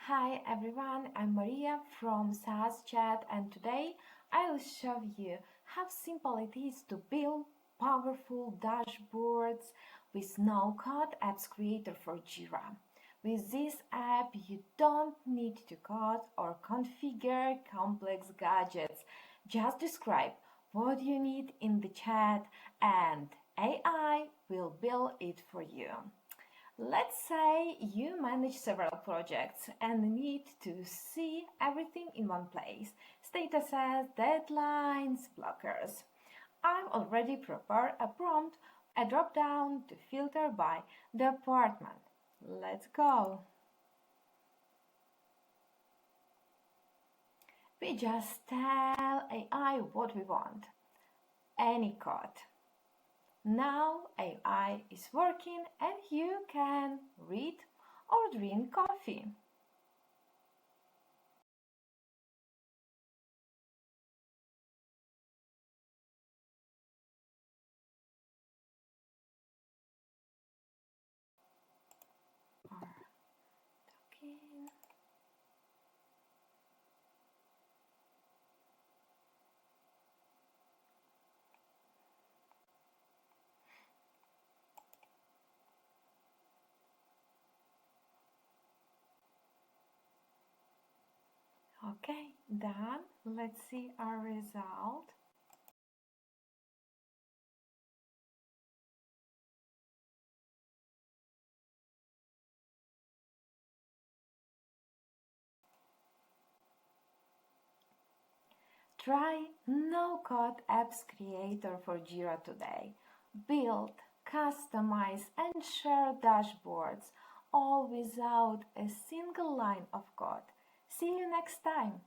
Hi everyone, I'm Maria from SaaSJet, and today I will show you how simple it is to build powerful dashboards with no-code apps creator for Jira. With this app, you don't need to code or configure complex gadgets. Just describe what you need in the chat and AI will build it for you. Let's say you manage several projects and need to see everything in one place. Statuses, deadlines, blockers. I've already prepared a prompt, a drop-down to filter by department. Let's go. We just tell AI what we want. Any code. Now AI is working and you can read or drink coffee. Or talking. Okay, done. Let's see our result. Try no-code apps creator for Jira today. Build, customize and share dashboards all without a single line of code. See you next time.